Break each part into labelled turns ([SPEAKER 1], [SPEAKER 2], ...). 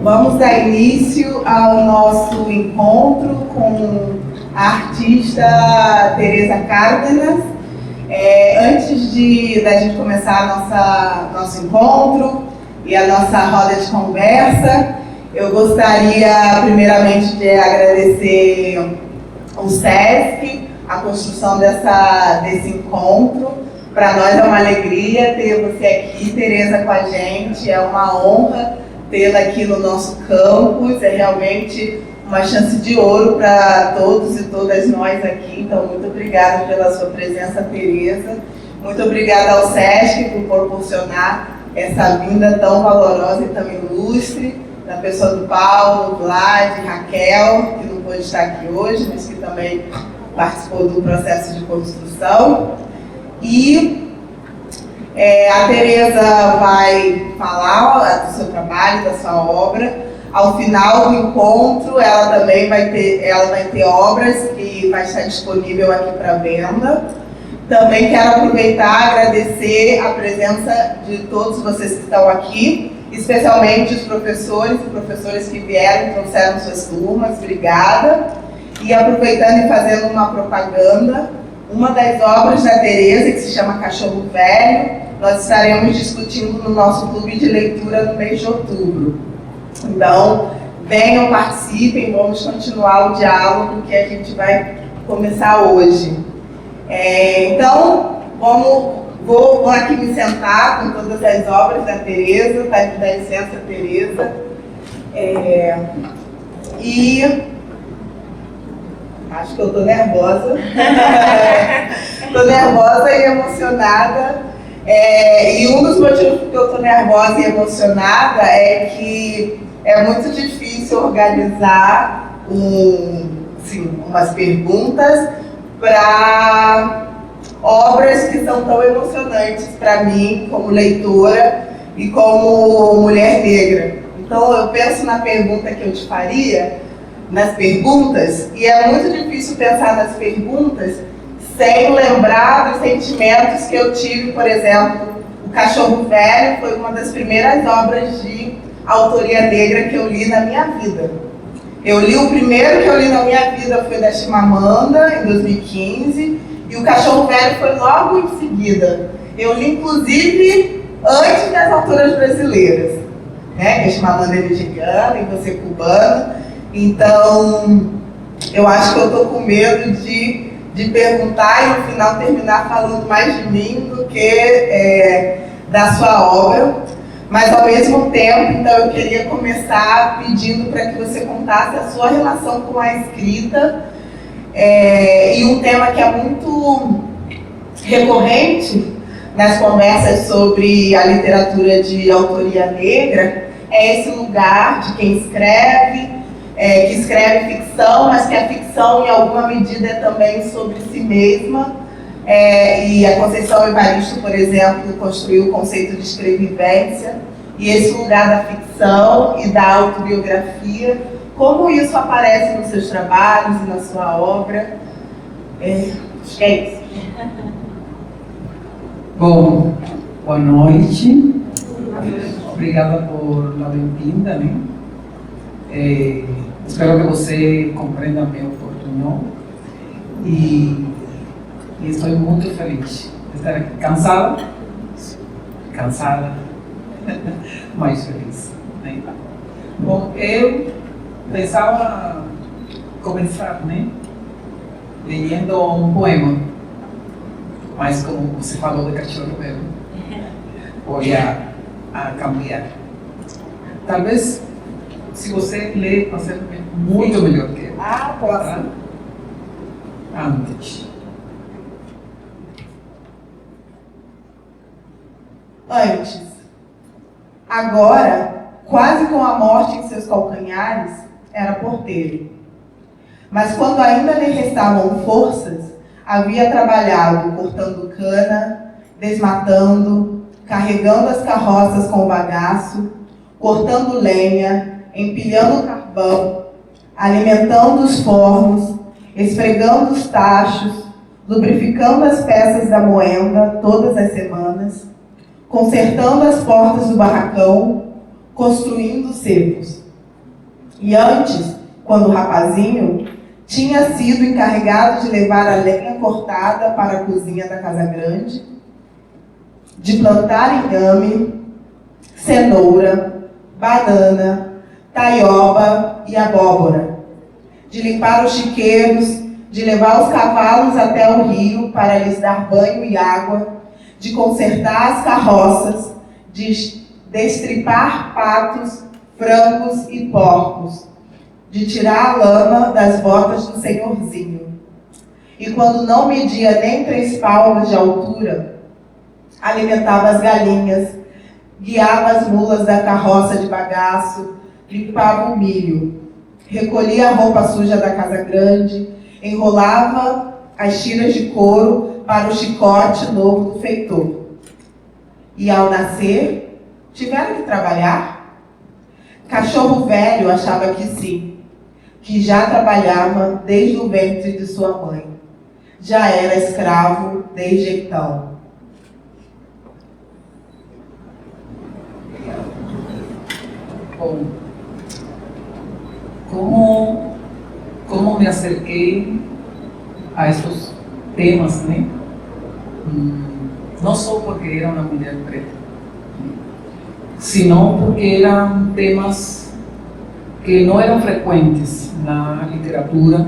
[SPEAKER 1] Vamos dar início ao nosso encontro com a artista Tereza Cárdenas. Antes da gente começar nosso encontro e a nossa roda de conversa, eu gostaria primeiramente de agradecer o SESC, a construção desse encontro. Para nós é uma alegria ter você aqui, Tereza, com a gente, é uma honra tê-la aqui no nosso campus, é realmente uma chance de ouro para todos e todas nós aqui, então muito obrigada pela sua presença, Tereza. Muito obrigada ao SESC por proporcionar essa vinda tão valorosa e tão ilustre, na pessoa do Paulo, Vlad, Raquel, que não pôde estar aqui hoje, mas que também participou do processo de construção. E a Tereza vai falar do seu trabalho, da sua obra. Ao final do encontro, ela também vai ter obras que vai estar disponível aqui para venda. Também quero aproveitar e agradecer a presença de todos vocês que estão aqui, especialmente os professores e professoras que vieram e trouxeram suas turmas. Obrigada. E aproveitando e fazendo uma propaganda, uma das obras da Tereza, que se chama Cachorro Velho, nós estaremos discutindo no nosso clube de leitura no mês de outubro. Então, venham, participem, vamos continuar o diálogo que a gente vai começar hoje. Então, vou aqui me sentar com todas as obras da Tereza, tá? Me dá licença, Tereza. E acho que eu estou nervosa. Estou nervosa e emocionada. E um dos motivos que eu estou nervosa e emocionada é que é muito difícil organizar umas perguntas para obras que são tão emocionantes para mim, como leitora e como mulher negra. Então, eu penso na pergunta que eu te faria, nas perguntas, e é muito difícil pensar nas perguntas sem lembrar dos sentimentos que eu tive. Por exemplo, O Cachorro Velho foi uma das primeiras obras de autoria negra que eu li na minha vida. O primeiro que eu li na minha vida foi da Chimamanda, em 2015, e O Cachorro Velho foi logo em seguida. Eu li, inclusive, antes das autoras brasileiras, né? Que a Chimamanda é nigeriana e você é cubana. Então, eu acho que eu estou com medo de perguntar e no final terminar falando mais de mim do que da sua obra. Mas ao mesmo tempo, então, eu queria começar pedindo para que você contasse a sua relação com a escrita. E um tema que é muito recorrente nas conversas sobre a literatura de autoria negra é esse lugar de quem escreve, que escreve ficção, mas que a ficção, em alguma medida, é também sobre si mesma. E a Conceição Evaristo, por exemplo, construiu o conceito de escrevivência, e esse lugar da ficção e da autobiografia, como isso aparece nos seus trabalhos e na sua obra. Acho que é isso.
[SPEAKER 2] Bom, boa noite. Obrigada por a bem-vinda, né? Espero que você compreenda meu portunhol e estou muito feliz de estar aqui. Cansada, mas feliz, né? Bom, eu pensava começar, né, lendo um poema, mas como você falou de Cachorro Velho, vou a cambiar. Talvez, se você ler, você é muito melhor que eu.
[SPEAKER 1] Posso.
[SPEAKER 2] Antes.
[SPEAKER 1] Agora, quase com a morte em seus calcanhares, era porteiro. Mas quando ainda lhe restavam forças, havia trabalhado cortando cana, desmatando, carregando as carroças com bagaço, cortando lenha, empilhando carvão, alimentando os fornos, esfregando os tachos, lubrificando as peças da moenda todas as semanas, consertando as portas do barracão, construindo cepos. E antes, quando rapazinho, tinha sido encarregado de levar a lenha cortada para a cozinha da casa grande, de plantar inhame, cenoura, banana, taioba e abóbora, de limpar os chiqueiros, de levar os cavalos até o rio para lhes dar banho e água, de consertar as carroças, de destripar patos, frangos e porcos, de tirar a lama das botas do senhorzinho. E quando não media nem 3 palmos de altura, alimentava as galinhas, guiava as mulas da carroça de bagaço, limpava o milho, recolhia a roupa suja da casa grande, enrolava as tiras de couro para o chicote novo do feitor. E ao nascer, tiveram que trabalhar? Cachorro velho achava que sim, que já trabalhava desde o ventre de sua mãe. Já era escravo desde então.
[SPEAKER 2] Bom, como me acerquei a esses temas, né? Não só porque era uma mulher preta, senão porque eram temas que não eram frequentes na literatura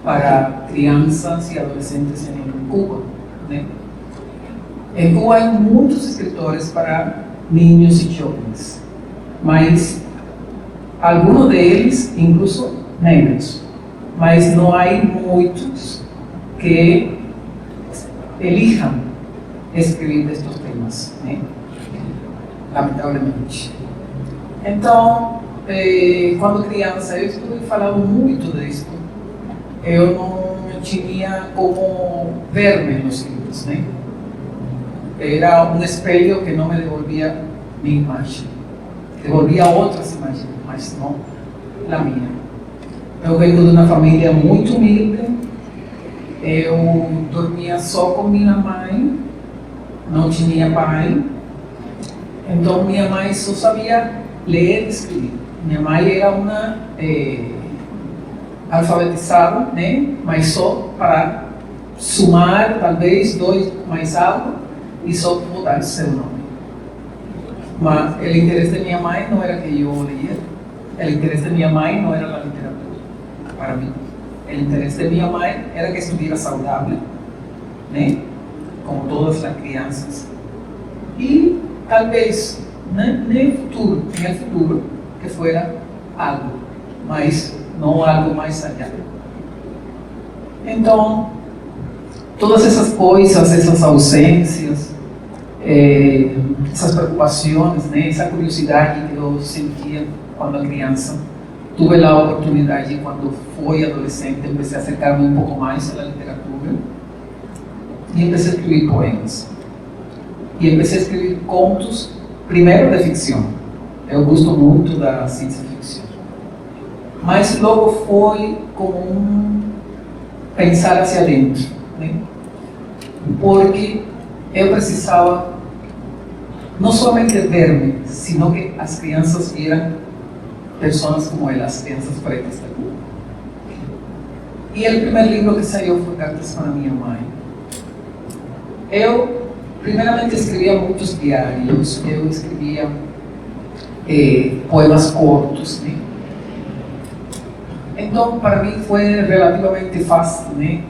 [SPEAKER 2] para crianças e adolescentes em Cuba, né? Em Cuba há muitos escritores para niños e jovens, mas alguns deles, incluso negros, mas não há muitos que elijam escrever estes temas, né? Lamentavelmente. Então, quando criança, eu estive falando muito disso. Eu não tinha como ver-me nos livros, né? Era um espelho que não me devolvia minha imagem. Devolvia outras imagens, mas não a minha. Eu venho de uma família muito humilde. Eu dormia só com minha mãe, não tinha pai. Então minha mãe só sabia ler e escrever. Minha mãe era uma alfabetizada, né? Mas só para somar, talvez 2 mais algo, e só botar seu nome. Mas o interesse de minha mãe não era que eu lia, o interesse de minha mãe não era a literatura, para mim. O interesse de minha mãe era que estuviera saudável, né? Como todas as crianças. E talvez, né, no futuro, que fuera algo, mas não algo mais allá. Então, todas essas coisas, essas ausências, essas preocupações, né, essa curiosidade que eu sentia quando era criança, tive a oportunidade, quando fui adolescente, comecei a acercar-me um pouco mais à literatura e comecei a escrever poemas. E comecei a escrever contos, primeiro de ficção. Eu gosto muito da ciência ficção. Mas logo foi como pensar hacia dentro, né? Porque eu precisava não somente ver-me, sino que as crianças vieram pessoas como elas, crianças pretas da Cuba. E o primeiro livro que saiu foi Cartas para minha mãe. Eu, primeiramente, escrevia muitos diários, eu escrevia poemas curtos, né? Então, para mim foi relativamente fácil, né,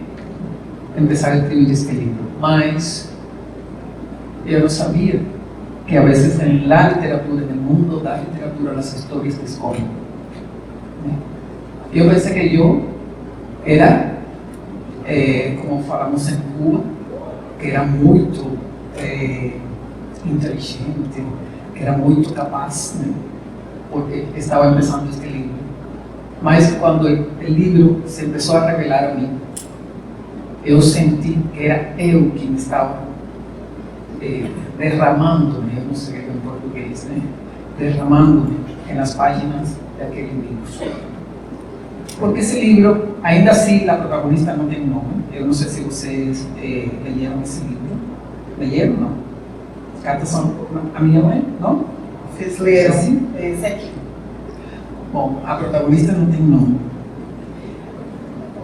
[SPEAKER 2] começar a escrever este livro. Mas eu não sabia que a vezes na literatura, no mundo da literatura, as histórias te escolhem, né? Eu pensei que eu era, como falamos em Cuba, que era muito inteligente, que era muito capaz, né? Porque estava começando este livro. Mas quando o livro se começou a revelar a mim, eu senti que era eu que me estava derramando-me, eu não sei em português, né? Derramando-me nas páginas daquele livro. Porque esse livro, ainda assim, a protagonista não tem nome. Eu não sei se vocês leram esse livro. Leram, não? Cartas são a minha mãe, não?
[SPEAKER 1] Vocês leram
[SPEAKER 2] assim?
[SPEAKER 1] esse aqui.
[SPEAKER 2] Bom, a protagonista não tem nome.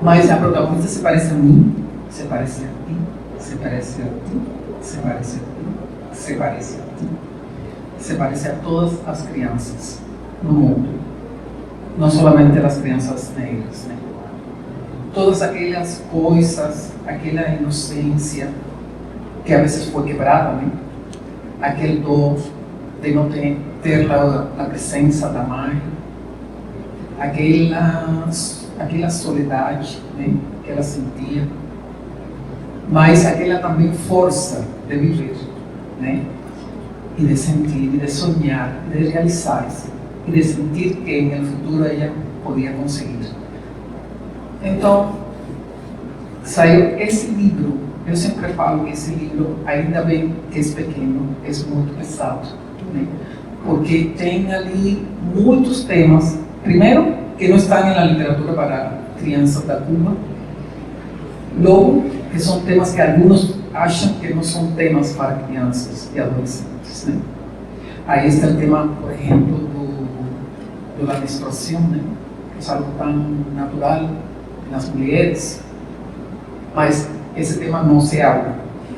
[SPEAKER 2] Mas a protagonista se parece a mim, se parece a ti, se parece a ti, se parece a ti, se parece a ti, se parece a todas as crianças no mundo. Não somente as crianças negras, né? Todas aquelas coisas, aquela inocência que a vezes foi quebrada, né? Aquele dor de não ter a presença da mãe, aquela soledade, né, que ela sentia, mas aquela também força de viver, né, e de sentir, e de sonhar, e de realizar-se, e de sentir que no futuro ela podia conseguir. Então, saiu esse livro. Eu sempre falo que esse livro, ainda bem que é pequeno, é muito pesado, né, porque tem ali muitos temas, primeiro, que não estão na literatura para crianças da Cuba, logo, que são temas que alguns acham que não são temas para crianças e adolescentes, né? Aí está o tema, por exemplo, da menstruação, né? Que é algo tão natural nas mulheres, mas esse tema não se habla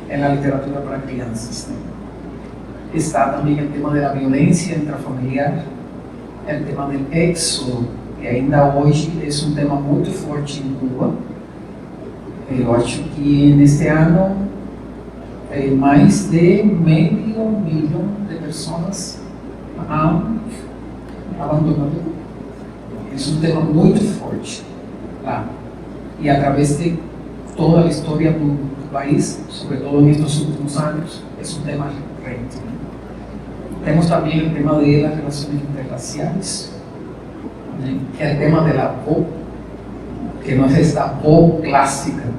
[SPEAKER 2] na literatura para crianças, né? Está também o tema da violência intrafamiliar, o tema do êxodo, que ainda hoje é um tema muito forte em Cuba. Eu acho que neste ano mais de meio milhão de pessoas han abandonado. É um tema muito forte lá. E através de toda a história do país, sobretudo nestes últimos anos, é um tema recorrente. Temos também o tema das relações interraciais, né, que é o tema da avó, que não é esta avó clássica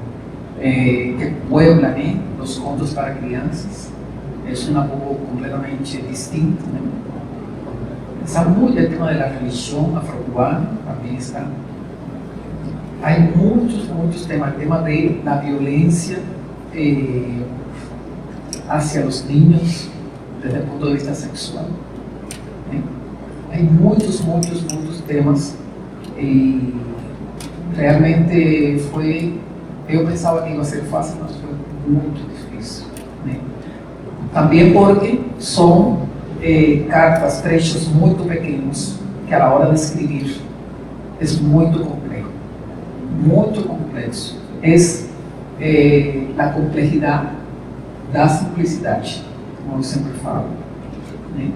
[SPEAKER 2] que puebla, né, os contos para crianças. É uma avó completamente distinta, né. Está muito o tema da religião afro-cubana, também está. Há muitos temas. O tema da violência hacia os niños, desde o ponto de vista sexual, né? Há muitos temas e realmente foi, eu pensava que ia ser fácil, mas foi muito difícil, né? Também porque são cartas, trechos muito pequenos, que a hora de escrever é muito complexo. É a complexidade da simplicidade, como eu sempre falo, né?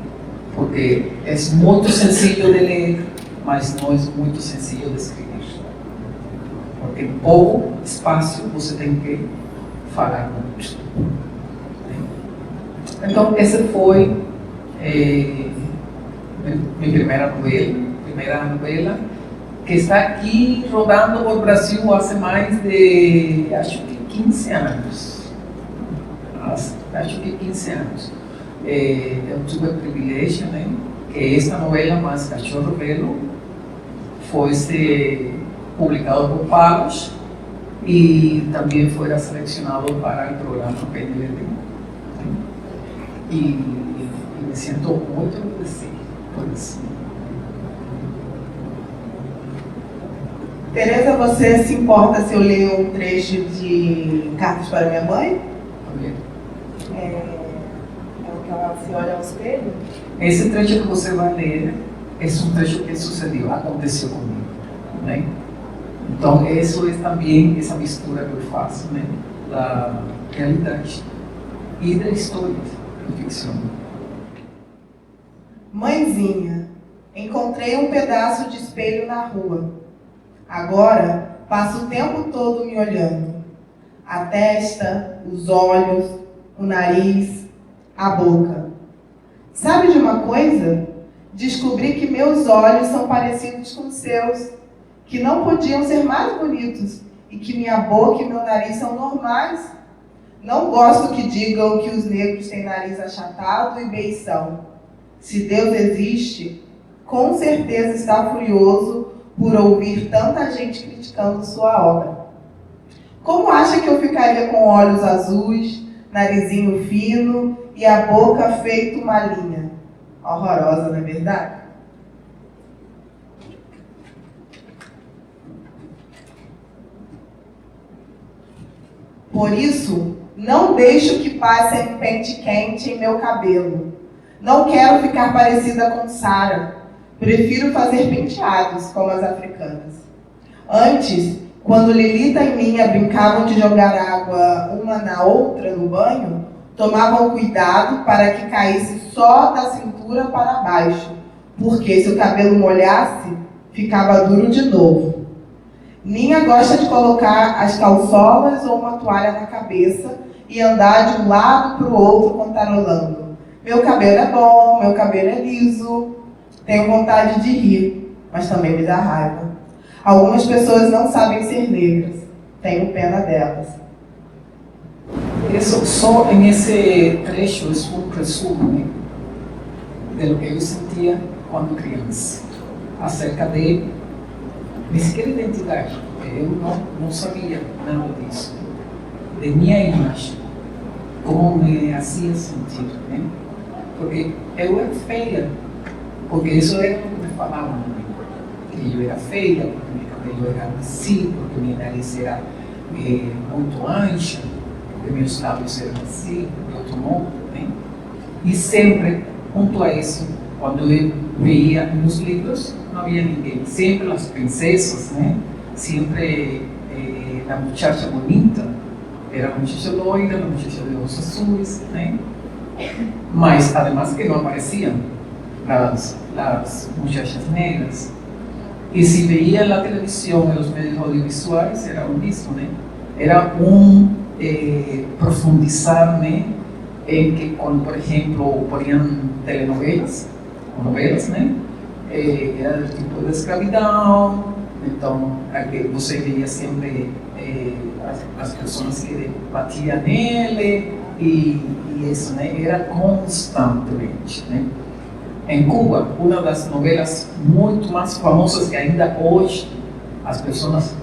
[SPEAKER 2] Porque é muito sencillo de ler, mas não é muito sencillo de escrever. Porque em pouco espaço você tem que falar muito, né? Então, essa foi minha primeira novela, que está aqui rodando por Brasil há mais de, acho que 15 anos. Acho que 15 anos. Eu tive o privilégio, né, que esta novela, mais Cachorro Velo, fosse publicado por Pagos e também foi selecionado para o programa PNLD. E me sinto muito agradecido por isso.
[SPEAKER 1] Tereza, você se importa se eu ler um trecho de Cartas para Minha Mãe? É o que ela se olha ao espelho?
[SPEAKER 2] Esse trecho que você vai ler é um trecho que sucedeu, aconteceu comigo, né? Então, isso é também essa mistura que eu faço, né, da realidade e da história de ficção.
[SPEAKER 1] Mãezinha, encontrei um pedaço de espelho na rua. Agora, passo o tempo todo me olhando. A testa, os olhos, o nariz, a boca. Sabe de uma coisa? Descobri que meus olhos são parecidos com os seus, que não podiam ser mais bonitos e que minha boca e meu nariz são normais. Não gosto que digam que os negros têm nariz achatado e beição. Se Deus existe, com certeza está furioso por ouvir tanta gente criticando sua obra. Como acha que eu ficaria com olhos azuis, narizinho fino e a boca feito uma linha? Horrorosa, não é verdade? Por isso, não deixo que passe pente quente em meu cabelo. Não quero ficar parecida com Sara. Prefiro fazer penteados, como as africanas. Antes, quando Lilita e Minha brincavam de jogar água uma na outra no banho, tomavam cuidado para que caísse só da cintura para baixo, porque se o cabelo molhasse, ficava duro de novo. Minha gosta de colocar as calçolas ou uma toalha na cabeça e andar de um lado para o outro cantarolando. Meu cabelo é bom, meu cabelo é liso. Tenho vontade de rir, mas também me dá raiva. Algumas pessoas não sabem ser negras. Tenho pena delas.
[SPEAKER 2] Isso só em esse trecho é um resumo de lo que eu sentia quando criança, acerca de nem sequer identidade. Eu não sabia nada disso, de minha imagem, como me fazia sentir, né? Porque eu era feia, porque isso era o que me falavam, que eu era feia, porque meu cabelo era assim, porque minha nariz era muito ancha, porque meus lábios eram assim, porque eu tomo, né? E sempre, junto a isso, quando eu veia nos livros, não havia ninguém, sempre as princesas, né? Sempre a muchacha bonita, era a muchacha loira, a muchacha de olhos azuis, né? Mas, además que não apareciam as muchachas negras. E se veia na televisão e os meios audiovisuais, era o mesmo, né? Era profundizar, né? Em que, quando, por exemplo, poriam telenovelas, né? Era do tipo de escravidão, então você veia sempre as pessoas que batiam nele, e isso, né? Era constantemente, né? Em Cuba, uma das novelas muito mais famosas que ainda hoje as pessoas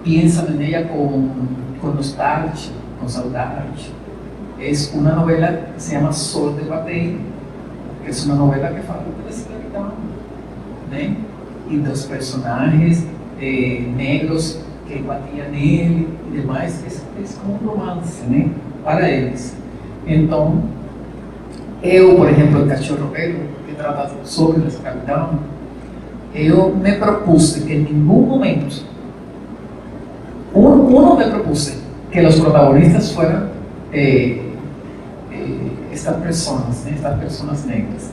[SPEAKER 2] pensam nela com nostalgia, com saudade, é uma novela que se chama Sol de Bateiro, que é uma novela que fala da escravidão, né? E dos personagens negros que batiam nele e demais, é como um romance, né? Para eles. Então, eu, por exemplo, o Cachorro Velho, que trata sobre a escravidão, eu me propus que em nenhum momento, uno me propus que os protagonistas fueran estas personas, ¿eh? Estas personas negras,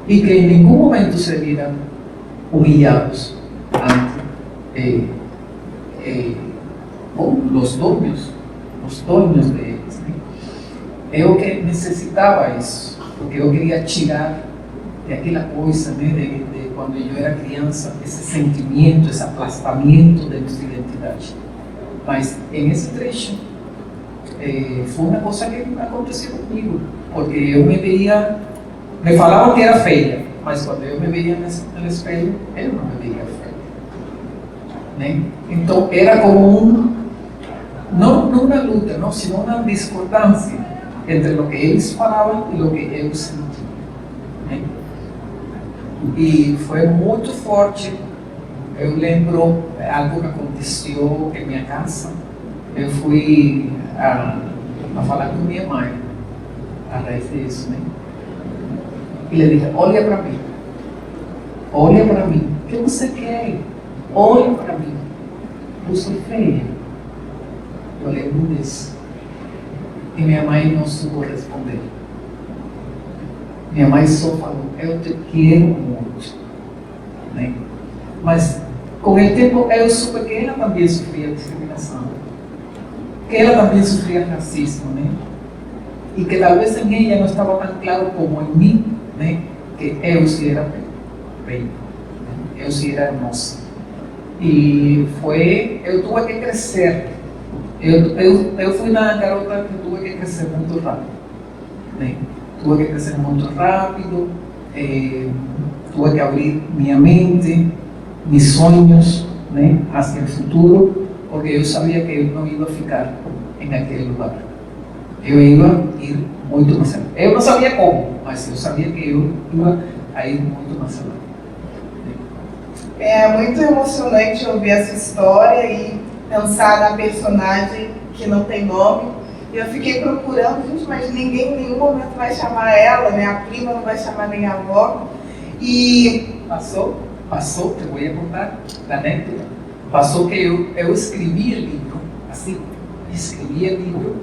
[SPEAKER 2] y que en ningún momento se vieran humillados ante los dueños de eles, né? Eu que necessitava isso, porque eu queria tirar daquela coisa, né, de quando eu era criança, esse sentimento, esse aplastamento da identidade. Mas em esse trecho foi uma coisa que aconteceu comigo, porque eu me veia, me falavam que era feia, mas quando eu me veia no espelho, eu não me veia feia, né? Então era como não uma luta, não, sino uma discordância entre o que eles falavam e o que eu sentia, né? E foi muito forte. Eu lembro algo que aconteceu em minha casa. Eu fui a falar com minha mãe a raiz disso, né? E lhe disse: olha para mim, o que você quer? Olha para mim, eu sou feia. Eu lembro disso. E minha mãe não soube responder. Minha mãe só falou: eu te quero muito, né? Mas com o tempo eu soube que ela também sofria discriminação, que ela também sofria racismo, né? E que talvez em ela não estava tão claro como em mim, né? Que eu sim era bem, eu sim era hermosa. E eu tive que crescer. Eu fui uma garota que tive que crescer muito rápido, né? Tive que crescer muito rápido, tive que abrir minha mente, mis sonhos, né, hacia o futuro, porque eu sabia que eu não ia ficar em aquele lugar. Eu ia ir muito mais além. Eu não sabia como, mas eu sabia que eu ia ir muito mais além.
[SPEAKER 1] É muito emocionante ouvir essa história e pensar na personagem que não tem nome. E eu fiquei procurando, gente, mas ninguém em nenhum momento vai chamar ela, né? A prima não vai chamar nem a avó. E
[SPEAKER 2] passou, te vou contar a anécdota. Passou que eu escrevi o livro, assim, escrevi o livro,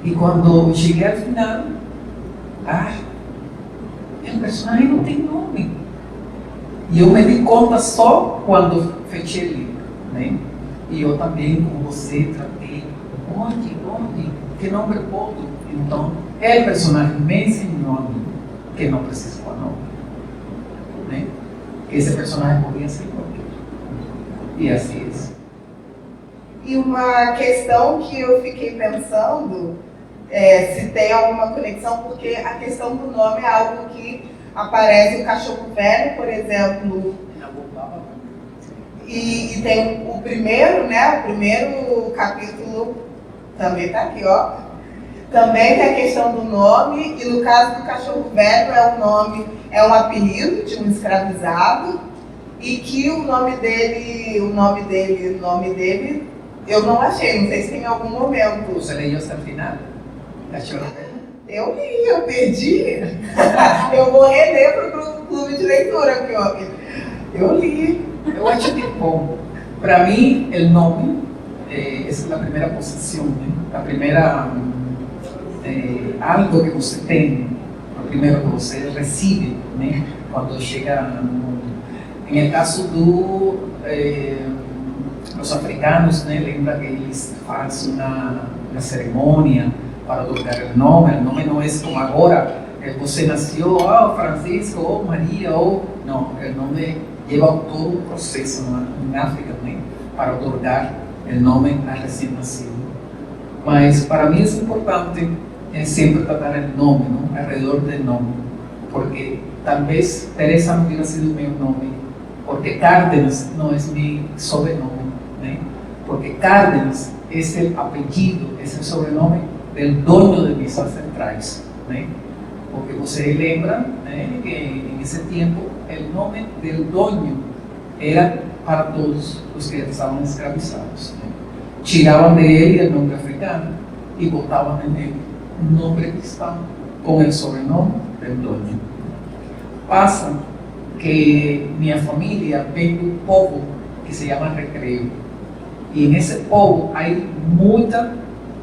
[SPEAKER 2] e quando cheguei ao final, o personagem não tem nome. E eu me di conta só quando fechei o livro, né? E eu também, como você, tratei, onde, que nome pode? Então, o personagem me ensinou a mim que não precisa de nome, né? Que esse personagem podia ser qualquer. E assim é.
[SPEAKER 1] E uma questão que eu fiquei pensando, se tem alguma conexão, porque a questão do nome é algo que aparece o cachorro velho, por exemplo, e tem o primeiro, né? O primeiro capítulo também está aqui, ó. Também tem a questão do nome, e no caso do cachorro velho é um apelido de um escravizado, e que o nome dele, eu não achei, não sei se tem algum momento.
[SPEAKER 2] Você leu até o final? Cachorro velho?
[SPEAKER 1] Eu li, eu perdi. Eu vou reler para o clube de leitura aqui, ó. Eu li.
[SPEAKER 2] Eu acho que, bom, para mim, o nome, essa é a primeira posição, né? A primeira, algo que você tem, o primeiro que você recebe, né? Quando chega no mundo. Em el caso dos africanos, né? Lembra que eles fazem uma cerimônia para otorgar o nome não é como agora, você nasceu, Francisco, ou Maria, ou... Não, o nome leva todo um processo na África, né, para otorgar o nome a recém-nascido. Mas para mim é importante sempre tratar o nome, não? Alrededor do nome, porque talvez Teresa não hubiera sido meu nome, porque Cárdenas não é meu sobrenome, né? Porque Cárdenas é o apelido, é o sobrenome do dono de mis ancestrais, né? Porque você lembra, né, que em esse tempo o nome do dono era para todos os que estavam escravizados, né? Tiravam dele o nome africano e botavam nele um nome cristão com o sobrenome do dono. Passa que minha família vem de um povo que se chama Recreio, e nesse povo há muita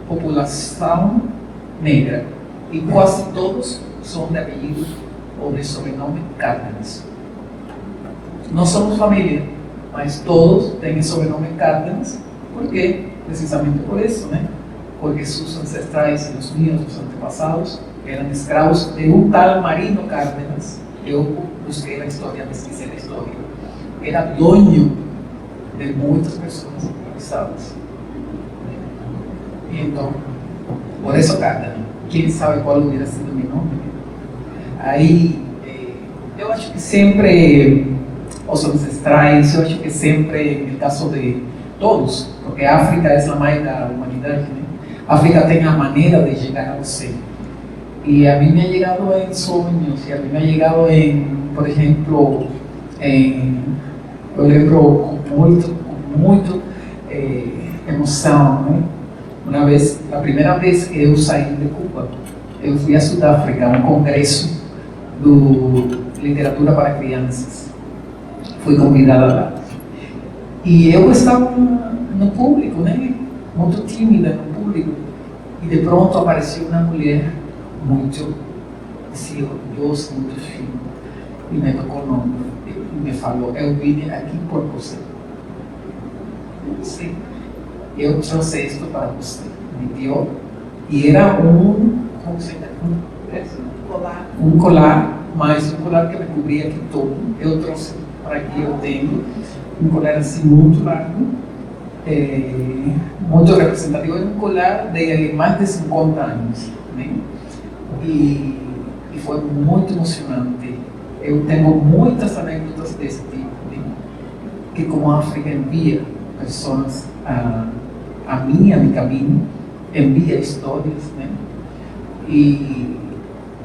[SPEAKER 2] população negra, e quase todos são de apelido ou de sobrenome Cárdenas. Não somos família, mas todos têm sobrenome Cárdenas. Por quê? Precisamente por isso, né? Porque seus ancestrais, os meus, os antepassados, eram escravos de um tal Marino Cárdenas. Eu busquei na história, pesquisei na história. Era dono de muitas pessoas escravizadas. Então, por isso Cárdenas. Quem sabe qual hubiera sido meu nome? Aí, eu acho que sempre os ancestrais, eu acho que sempre, no caso de todos, porque a África é a mãe da humanidade, né? A África tem a maneira de chegar a você. E a mim me ha chegado em sonhos, e a mim me ha chegado em, por exemplo, eu lembro com muito emoção, né? Uma vez, a primeira vez que eu saí de Cuba, eu fui a Sudáfrica, a um congresso de literatura para crianças. Fui convidada lá. E eu estava no público, né? Muito tímida no público. E de pronto apareceu uma mulher muito orgulhosa, muito fina. E me tocou o nome. E me falou, eu vim aqui por você. Sim. Eu trouxe isto para você. Me deu. E era como se chama? Um colar, mas um colar que me cobria aqui todo. Eu trouxe para aqui, eu tenho um colar assim muito largo, muito representativo. É um colar de mais de 50 anos, né? E foi muito emocionante. Eu tenho muitas anedotas desse tipo, né? Que como a África envia pessoas a mi caminho, envia histórias, né? E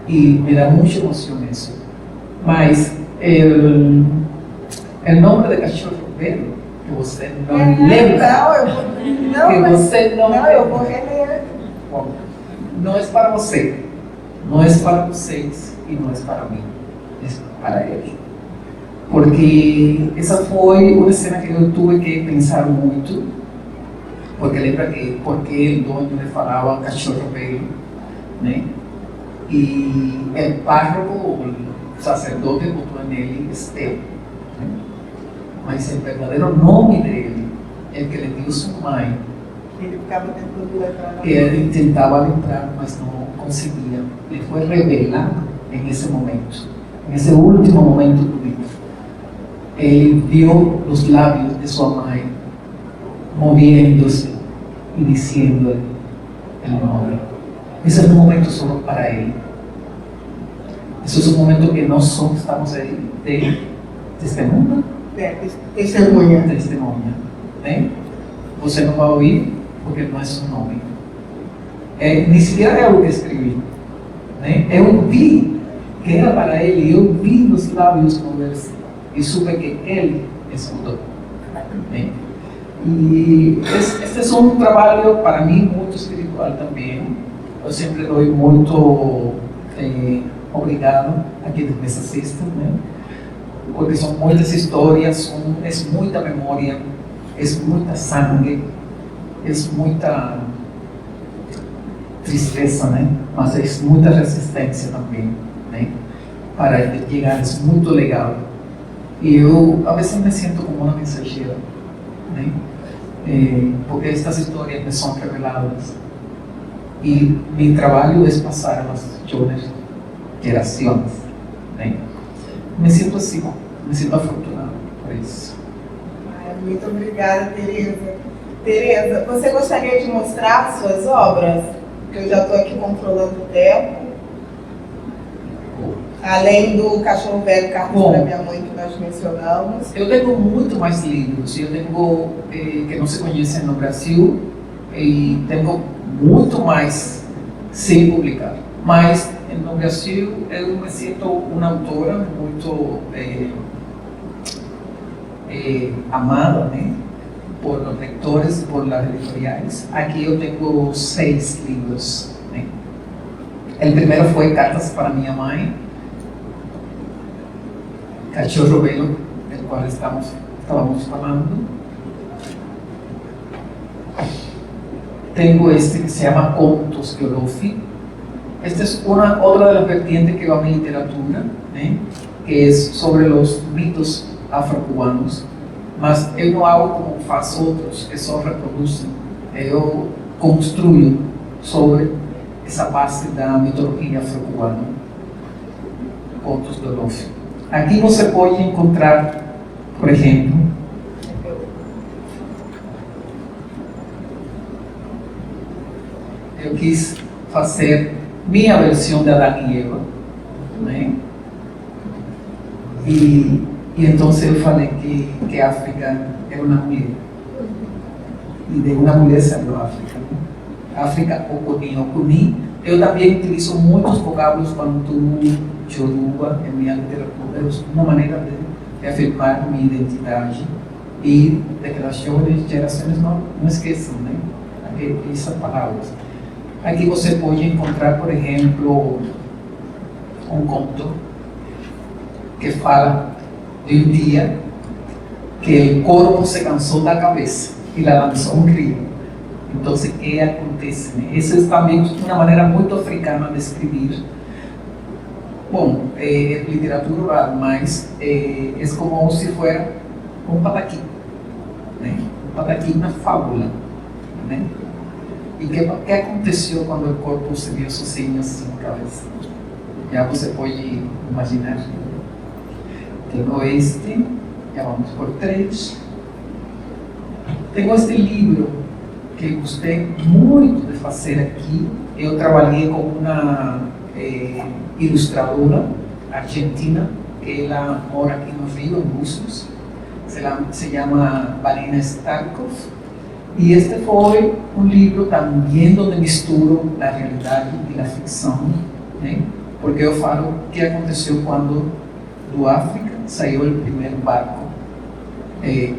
[SPEAKER 2] me dá muita emoção isso. Mas o nome de cachorro velho, que você não lembra.
[SPEAKER 1] Não, eu vou. Não,
[SPEAKER 2] que
[SPEAKER 1] mas,
[SPEAKER 2] você não
[SPEAKER 1] não, eu vou reler.
[SPEAKER 2] Bom, não é para você, não é para vocês e não é para mim, é para ele. Porque essa foi uma cena que eu tive que pensar muito, porque lembra que porque o dono lhe falava cachorro velho, né? E o párroco, o sacerdote, botou nele Esteu, né? Mas o verdadeiro nome dele é que ele deu sua mãe.
[SPEAKER 1] Ele ficava tentando lembrar.
[SPEAKER 2] Que ele tentava lembrar, mas não conseguia. Ele foi revelado nesse momento, nesse último momento do livro. Ele viu os lábios de sua mãe moviendo-se e dizendo o nome. Esse é um momento só para ele. Esse é um momento que nós só estamos aí de testemunha.
[SPEAKER 1] Testemunha.
[SPEAKER 2] Testemunha, né? Você não vai ouvir porque não é seu nome. Nem sequer eu que escrevi, né? Eu vi que era para ele, eu vi nos lábios mover-se e soube que ele escutou, né? E este é um trabalho para mim muito espiritual também. Eu sempre dou muito obrigado aqui nessa sexta, né? Porque são muitas histórias, é muita memória, é muita sangue, é muita tristeza, né? Mas é muita resistência também, né? Para chegar, é muito legal. E eu, a vezes, me sinto como uma mensageira, né? Porque estas histórias me são reveladas. E meu trabalho é passar às jovens gerações, né? Me sinto assim, me sinto afortunado por isso.
[SPEAKER 1] Muito obrigada, Tereza. Tereza, você gostaria de mostrar suas obras? Porque eu já estou aqui controlando o tempo. Além do Cachorro Velho, Cartas para Minha Mãe, que nós mencionamos.
[SPEAKER 2] Eu tenho muito mais livros. Eu tenho que não se conhecem no Brasil e tenho muito mais sem publicar. Mas no Brasil eu me sinto uma autora muito amada, né? Por os leitores, por las editoriais. Aqui eu tenho 6 livros, né? O primeiro foi Cartas para Minha Mãe, Cachorro Velho, do qual estávamos falando. Tenho este que se chama Contos de Olofi. Esta é outra das vertientes que va a mi literatura, né? Que é sobre os mitos afro-cubanos. Mas eu não hago como faz outros, que só reproduzem. Eu construo sobre essa base da mitologia afro-cubana. Contos de Olofi. Aqui você pode encontrar, por exemplo, eu quis fazer minha versão de Adão e Eva, né? E então eu falei que a África é uma mulher. E de uma mulher saiu a África. Né? África, Okuni. Eu também utilizo muitos vocábulos Bantu, Yoruba em minha literatura. É uma maneira de afirmar minha identidade e de que as jovens gerações não esqueçam, né? Essas palavras. Aqui você pode encontrar, por exemplo, um conto que fala de um dia que o corpo se cansou da cabeça e la lançou um rio. Então, o que acontece? Né? Essa é também uma maneira muito africana de escrever. Bom, é literatura oral, mas é como se fosse um pataquim, né? Um pataquim na fábula, né? E o que aconteceu quando o corpo se viu sozinho assim, cabeça? Já você pode imaginar. Tenho este, já vamos por 3. Tenho este livro que gostei muito de fazer aqui. Eu trabalhei com uma ilustradora argentina, que ela mora aqui no Rio, em Búzios. Se chama Valina Starkov. E este foi um livro também onde misturo a realidade e a ficção, né? Porque eu falo o que aconteceu quando do África saiu o primeiro barco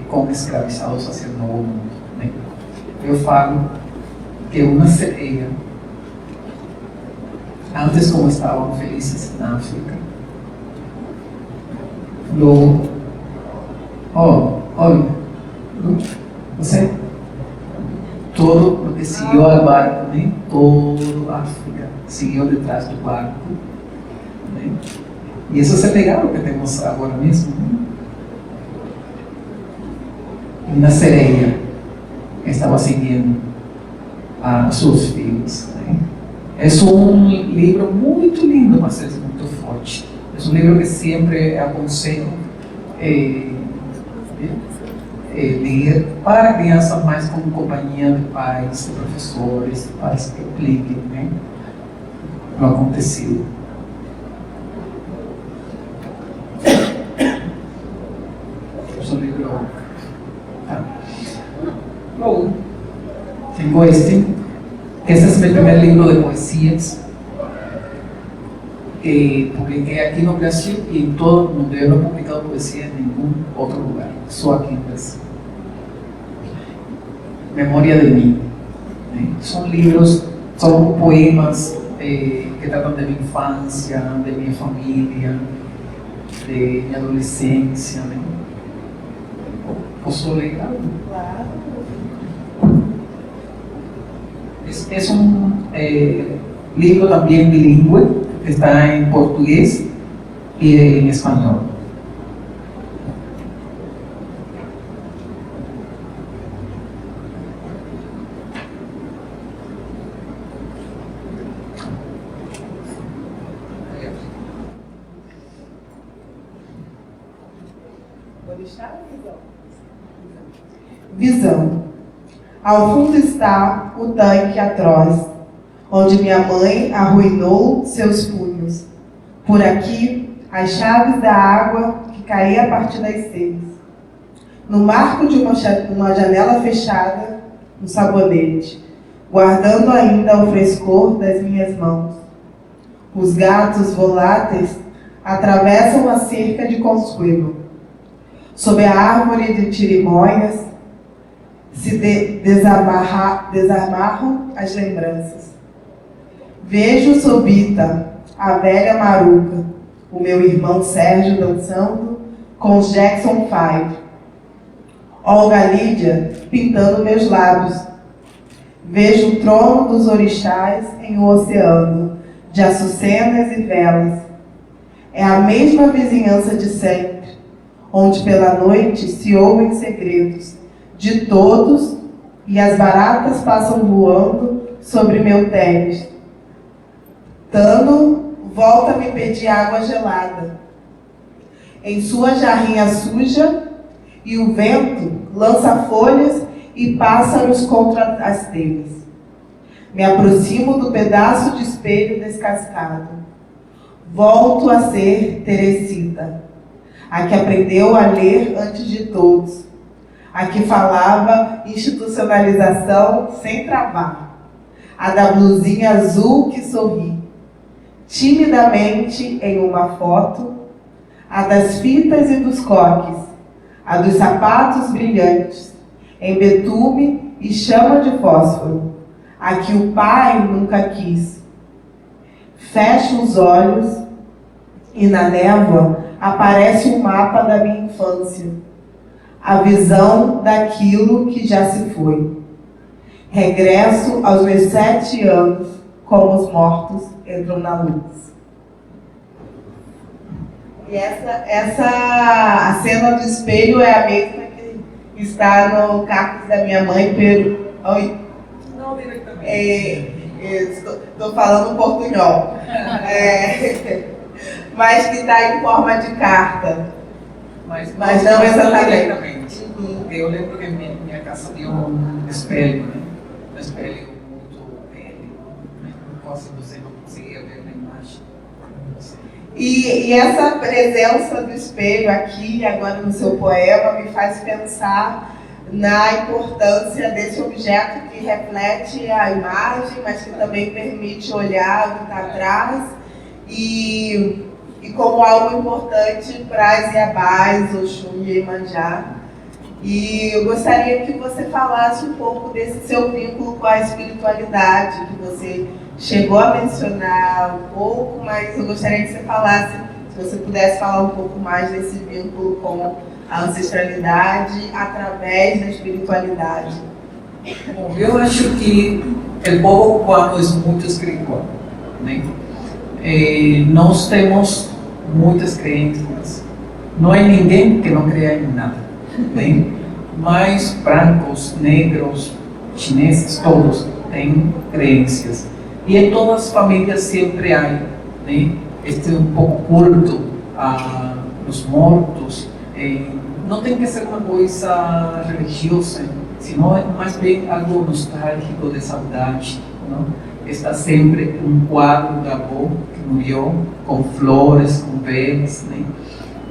[SPEAKER 2] como escravizados assim no Novo Mundo, né? Eu falo que uma sereia, antes como estavam felizes na África, logo, olha, você, todo o que seguiu ao barco, né? Toda a África seguiu detrás do barco, né? E isso é legal que temos agora mesmo, né? E na sereia estava seguindo a seus filhos, né? É um livro muito lindo, mas é muito forte. É um livro que sempre aconselho ler para crianças, mais como companhia de pais, de professores, para que expliquem, né, o acontecido. É um livro. Tá. Bom, tenho este é meu primeiro livro de poesias que publiquei aqui no Brasil e em todo o mundo. Eu não he publicado poesia em nenhum outro lugar, só aqui no Brasil. Memória de mim. São livros, são poemas que tratam de minha infância, de minha família, de minha adolescência. Né? Posso ler algo?
[SPEAKER 1] Claro.
[SPEAKER 2] É um livro também bilíngue, que está em português e em espanhol.
[SPEAKER 1] Visão. Ao fundo está o tanque atroz, onde minha mãe arruinou seus punhos. Por aqui, as chaves da água que caía a partir das 6. No marco de uma janela fechada, um sabonete, guardando ainda o frescor das minhas mãos. Os gatos voláteis atravessam a cerca de Consuelo. Sob a árvore de tirimóias, se desarmarram as lembranças. Vejo Sobita, a velha maruca, o meu irmão Sérgio dançando com os Jackson 5. Olga Lídia pintando meus lábios. Vejo o trono dos orixás em um oceano de açucenas e velas. É a mesma vizinhança de sempre, onde pela noite se ouvem segredos de todos e as baratas passam voando sobre meu tênis. Tano volta a me pedir água gelada em sua jarrinha suja, e o vento lança folhas e pássaros contra as telhas. Me aproximo do pedaço de espelho descascado. Volto a ser Teresita, a que aprendeu a ler antes de todos, a que falava institucionalização sem travar, a da blusinha azul que sorri, timidamente em uma foto, a das fitas e dos coques, a dos sapatos brilhantes, em betume e chama de fósforo, a que o pai nunca quis. Fecho os olhos e na névoa aparece um mapa da minha infância, a visão daquilo que já se foi. Regresso aos meus 7 anos, como os mortos entram na luz. E a cena do espelho é a mesma que está no cactus da minha mãe. Oi?
[SPEAKER 2] Não, diretamente.
[SPEAKER 1] Estou falando portunhol. Mas que está em forma de carta. Mas não exatamente.
[SPEAKER 2] Eu lembro que minha casa tinha um espelho, né? Um espelho muito velho, né? Você não conseguia ver na imagem.
[SPEAKER 1] E essa presença do espelho aqui, agora no seu poema, me faz pensar na importância desse objeto que reflete a imagem, mas que também permite olhar o que está atrás, e como algo importante para as Iabás, Oxum e Iemanjá, E eu gostaria que você falasse um pouco desse seu vínculo com a espiritualidade, que você chegou a mencionar um pouco, mas eu gostaria que você falasse, se você pudesse falar um pouco mais desse vínculo com a ancestralidade através da espiritualidade.
[SPEAKER 2] Bom, eu acho que o povo cubano é muito espiritual, né? Nós temos muitas crenças. Não há ninguém que não creia em nada, né? Mas brancos, negros, chineses, todos têm crenças. E em todas as famílias sempre há, né, um pouco culto aos mortos. Não tem que ser uma coisa religiosa, senão mais bem algo nostálgico de saudade, não? Está sempre um quadro da avó que morreu, com flores, com velas, né?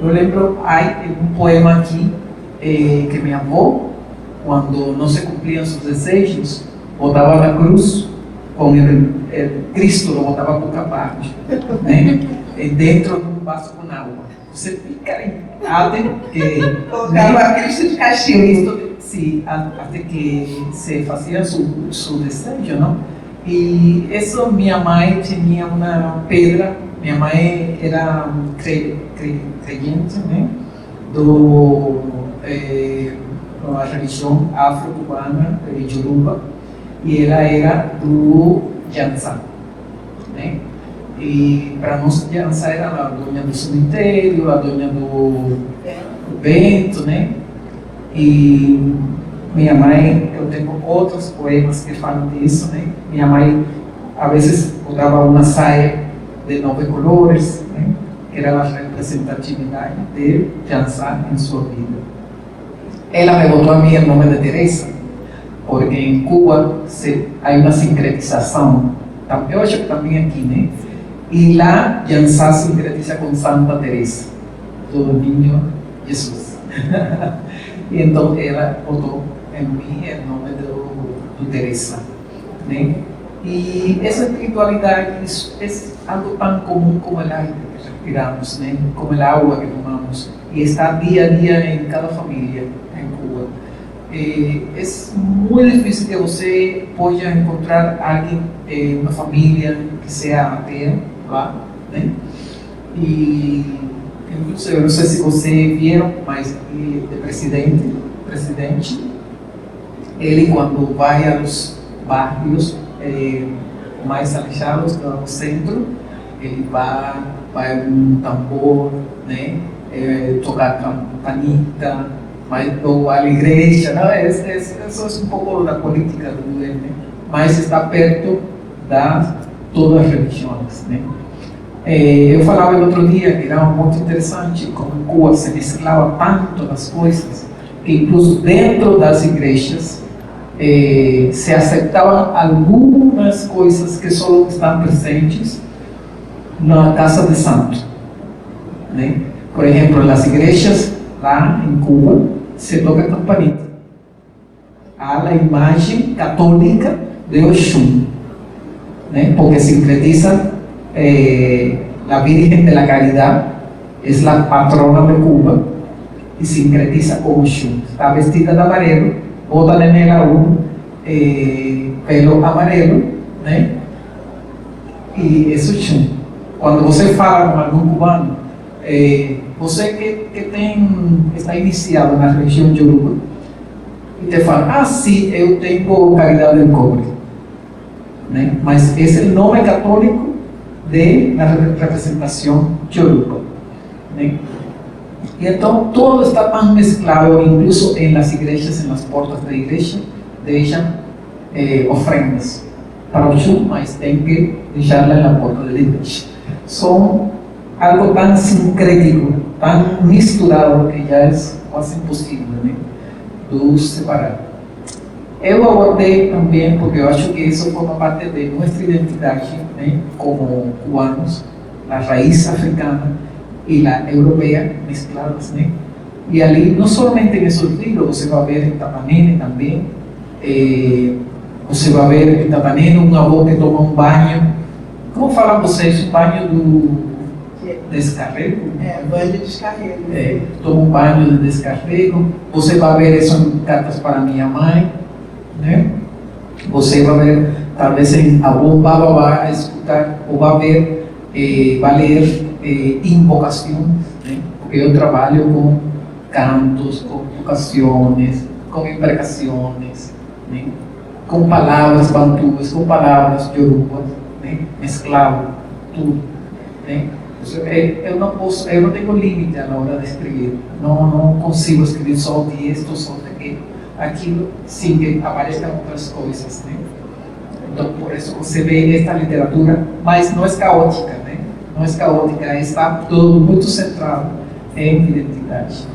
[SPEAKER 2] Eu lembro, há um poema aqui, que minha avó, quando não se cumpriam seus desejos, botava na cruz, com Cristo, lo botava boca abaixo, né? Dentro de um vaso com água. Você fica até que...
[SPEAKER 1] Colocava Cristo de castigo.
[SPEAKER 2] Sim, até que se fazia seu desejo, não? E isso, minha mãe tinha uma pedra. Minha mãe era crente, né? Da religião afro-cubana, de Yoruba, e ela era do Yansan, né? E para nós, Yansan era a dona do cemitério, a dona do vento, né? E minha mãe, eu tenho outros poemas que falam disso, né? Minha mãe, a vezes, usava uma saia de 9 colores, né? Que era a representatividade de Yansan em sua vida. Ela me botou a mim o nome de Teresa, porque em Cuba há uma sincretização, eu acho que também aqui, né? E lá Yansan sincretiza com Santa Teresa, do Niño Jesus. E então ela botou em mim o nome do Teresa, né? E essa espiritualidade é algo tão comum como o ar que respiramos, né? Como a água que tomamos, e está dia a dia em cada família em Cuba. É muito difícil que você possa encontrar alguém, uma família que seja ateia lá, né? E inclusive, eu não sei se vocês viram, mas o presidente, ele quando vai aos bairros mais alejados do centro, ele vai um tambor, né? Tocar campanita, ou a igreja, não? Isso é um pouco da política do governo, né? Mas está perto de todas as religiões, né? Eu falava no outro dia que era muito interessante como em Cuba se mesclava tanto das coisas que incluso dentro das igrejas se aceitavam algumas coisas que só estão presentes na casa de santo, né? Por exemplo, nas igrejas lá em Cuba se toca campanita, há a imagem católica de Oxum, né? Porque sincretiza la Virgen de la Caridad, es la patrona de Cuba y sincretiza con Oxum. Está vestida de amarelo, bota en ela pelo amarelo, né? E é Oxum. Quando você fala com algum cubano, você que está iniciado na religião de Yoruba, e te fala, sim, eu tenho caridade em cobre, né? Mas esse é o nome católico de la representação Yoruba, né? E então todo está tão mesclado, incluso em las igrejas, em las portas da igreja, deixam ofrendas para o Oxum, mas tem que deixá-la na porta da igreja. São algo tão sincrético, tão misturado, que já é quase impossível, né? De separar. Eu abordei também, porque eu acho que isso forma parte de nossa identidade, né, como cubanos, a raiz africana e a europeia mescladas, né? E ali, não somente em esses livros, você vai ver em Tapanene também, você vai ver em Tapanene um avô que toma um banho, como falam vocês, um banho descarrego.
[SPEAKER 1] Banho de descarrego.
[SPEAKER 2] Tomo um banho de descarrego. Você vai ver isso em cartas para minha mãe, né? Você vai ver, talvez em algum baba vai escutar ou vai ver, vai ler invocações, né? Porque eu trabalho com cantos, com invocações, com imprecações, né? Com palavras bantúes, com palavras yorubas, né? Mesclado tudo, né? Eu não tenho limite na hora de escrever. Não consigo escrever só de isto, só daquilo. Aquilo, sim, que aparecem outras coisas, né? Então, por isso você vê esta literatura, mas não é caótica, né? Não é caótica, está tudo muito centrado em identidade.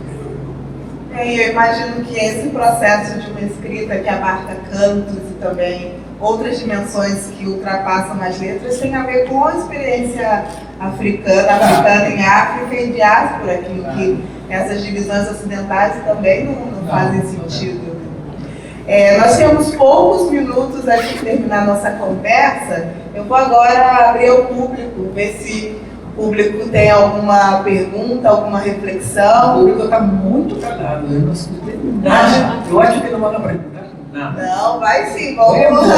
[SPEAKER 1] Eu imagino que esse processo de uma escrita que abarca cantos e também outras dimensões que ultrapassam as letras tem a ver com a experiência africana em África e diáspora, que essas divisões ocidentais também não fazem sentido. Nós temos poucos minutos antes de terminar nossa conversa. Eu vou agora abrir ao público, ver se o público tem alguma pergunta, alguma reflexão.
[SPEAKER 2] O público está muito calado, eu não escutei nada. Eu acho que não vão perguntar nada.
[SPEAKER 1] Não, vai sim, vamos.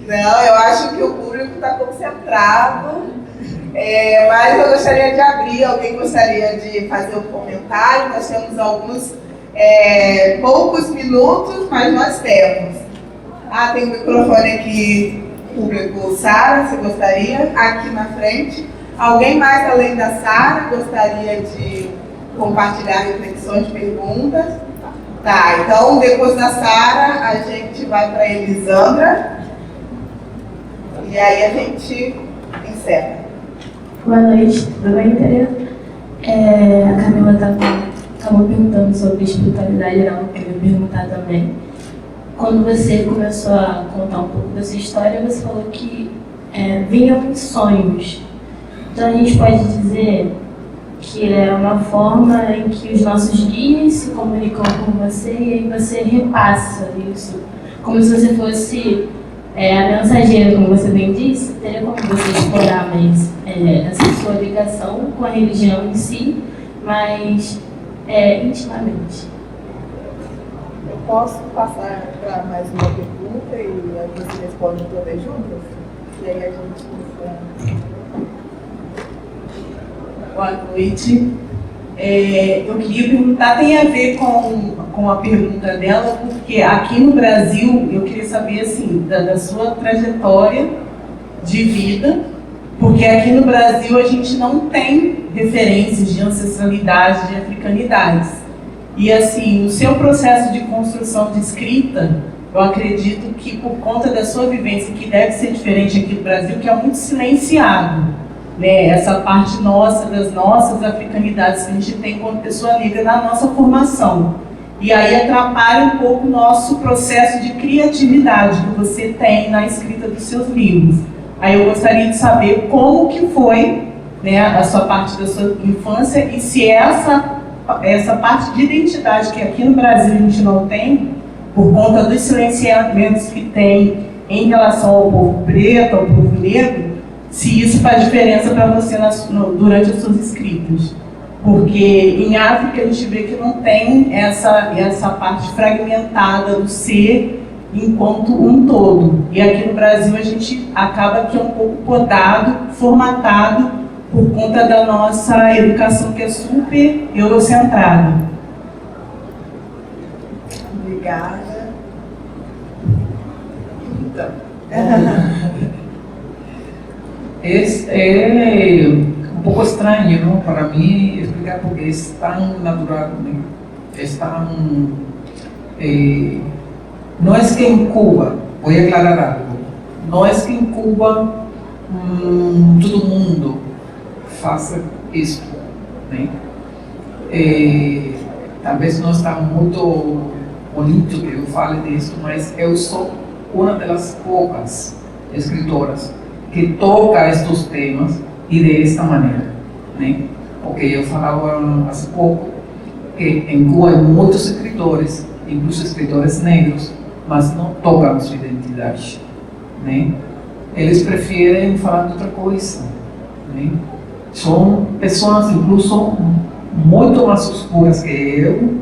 [SPEAKER 1] Não, eu acho que o público está concentrado. Mas eu gostaria de abrir, alguém gostaria de fazer um comentário? Nós temos alguns poucos minutos, mas nós temos. Tem um microfone aqui. Público, Sara, você gostaria? Aqui na frente. Alguém mais além da Sara gostaria de compartilhar reflexões, perguntas? Tá, então depois da Sara a gente vai para a Elisandra e aí a gente encerra.
[SPEAKER 3] Boa noite, tudo bem, Tereza? A Camila estava perguntando sobre espiritualidade, eu queria perguntar também. Quando você começou a contar um pouco da sua história, você falou que vinham em sonhos. Então a gente pode dizer que é uma forma em que os nossos guias se comunicam com você e aí você repassa isso. Como se você fosse a mensageira, como você bem disse, teria como você explorar mais essa sua ligação com a religião em si, mas intimamente.
[SPEAKER 1] Posso passar para mais uma pergunta e aí vocês respondem todas juntas? E aí a gente...
[SPEAKER 4] Boa noite. Eu queria perguntar, tem a ver com a pergunta dela, porque aqui no Brasil, eu queria saber assim, da sua trajetória de vida, porque aqui no Brasil a gente não tem referências de ancestralidade, de africanidades. E assim, o seu processo de construção de escrita, eu acredito que por conta da sua vivência, que deve ser diferente aqui no Brasil, que é muito silenciado, né? Essa parte nossa, das nossas africanidades que a gente tem como pessoa negra na nossa formação. E aí atrapalha um pouco o nosso processo de criatividade que você tem na escrita dos seus livros. Aí eu gostaria de saber como que foi, né, a sua parte da sua infância e se essa parte de identidade que aqui no Brasil a gente não tem, por conta dos silenciamentos que tem em relação ao povo preto, ao povo negro, se isso faz diferença para você durante as suas escritas. Porque em África a gente vê que não tem essa parte fragmentada do ser enquanto um todo. E aqui no Brasil a gente acaba que é um pouco podado, formatado, por conta da nossa educação que é super eurocentrada.
[SPEAKER 1] Obrigada.
[SPEAKER 2] Então, é um pouco estranho, não, para mim explicar porque é tão natural, né? Não é que em Cuba, vou aclarar algo, não é que em Cuba todo mundo faça isso, né? Talvez não está muito bonito que eu fale disso, mas eu sou uma das poucas escritoras que toca estes temas e desta maneira, né? Porque eu falava há pouco que em Cuba há muitos escritores, incluso escritores negros, mas não tocam sua identidade, né? Eles preferem falar de outra coisa, né? São pessoas, incluso, muito mais escuras que eu.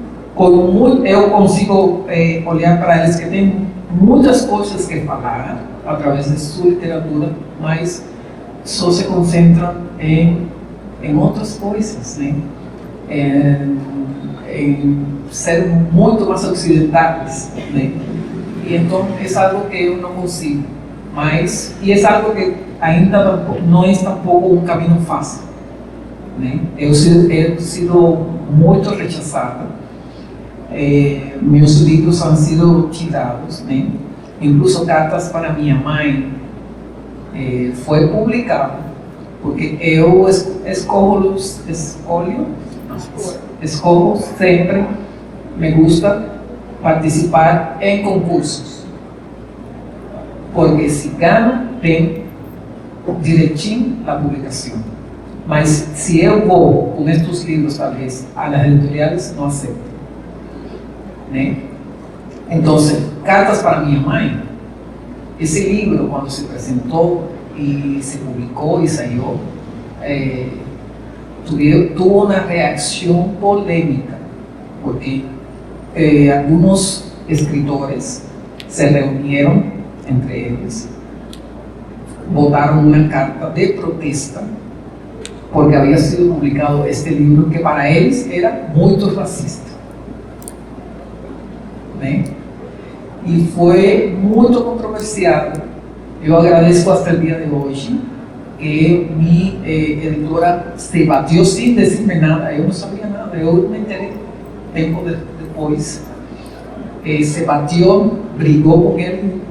[SPEAKER 2] Eu consigo olhar para eles que têm muitas coisas que falar através de sua literatura, mas só se concentram em outras coisas, né? Em ser muito mais ocidentais, né? E então é algo que eu não consigo, mas e é algo que ainda não é tampouco um caminho fácil, né? Eu he sido muito rechaçada, meus livros han sido tirados, né? Incluso Cartas para minha mãe foi publicado, porque eu escolho sempre, me gusta participar em concursos, porque se ganho, tem direitinho a publicação. Mas se eu vou com estes livros, talvez, a las editoriales, não aceito, né? Então, Cartas para minha mãe, esse livro, quando se apresentou e se publicou e saiu, tuvo uma reação polêmica, porque alguns escritores se reuniram entre eles, botaram uma carta de protesta, porque havia sido publicado este livro que para eles era muito racista, né? E foi muito controversiado. Eu agradeço até o dia de hoje que minha editora se bateu sem dizer nada. Eu não sabia nada, eu me enterei tempo depois. Se bateu, brigou com ele.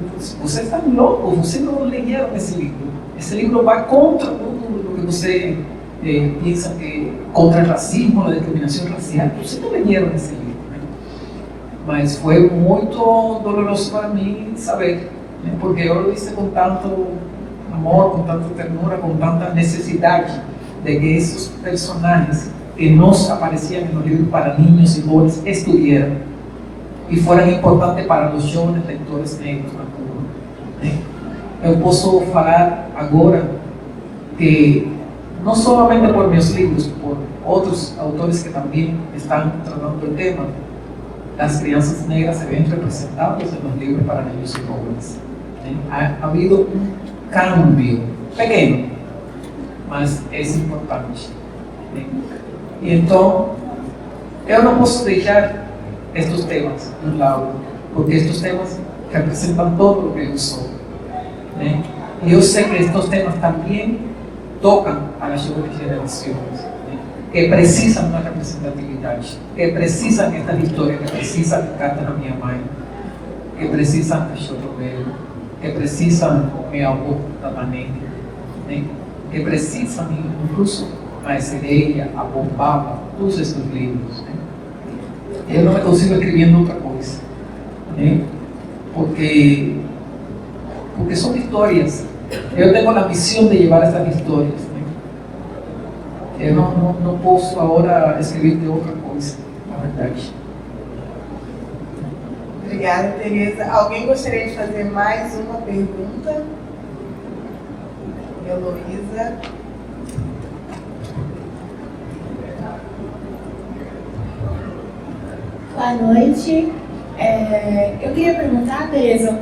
[SPEAKER 2] Você está louco, você não leram esse livro. Esse livro vai contra tudo o que você pensa que contra o racismo, a discriminação racial. Você não leram esse livro. Mas foi muito doloroso para mim saber, né? Porque eu lo hice com tanto amor, com tanta ternura, com tanta necessidade de que esses personagens que não apareciam no livro para niños e jóvenes estuvieran e foram importantes para os jovens leitores negros na Cuba, né? Eu posso falar agora que não somente por meus livros, por outros autores que também estão tratando do tema, as crianças negras se veem representadas nos livros para niños e jóvenes, né? Ha havido cambio pequeno, mas é importante, né? E então, eu não posso deixar estes temas de lado, porque estes temas representam todo o que eu sou, né? E eu sei que estes temas também tocam às jovens gerações, né? Que precisam de uma representatividade, que precisam desta história, que precisam de Cartas da minha mãe, que precisam de Choro Velho, que precisam do meu avô da Manene, né? Que precisam, incluso, a Sereia, a Bombaba, todos estes livros, né? Eu não me consigo escrevendo outra coisa, né? Porque são histórias. Eu tenho a missão de levar essas histórias, né? Eu não posso agora escrever de outra coisa, na verdade.
[SPEAKER 1] Obrigada, Tereza. Alguém gostaria de fazer mais uma pergunta? Heloísa.
[SPEAKER 3] Boa noite. Eu queria perguntar, Tereza,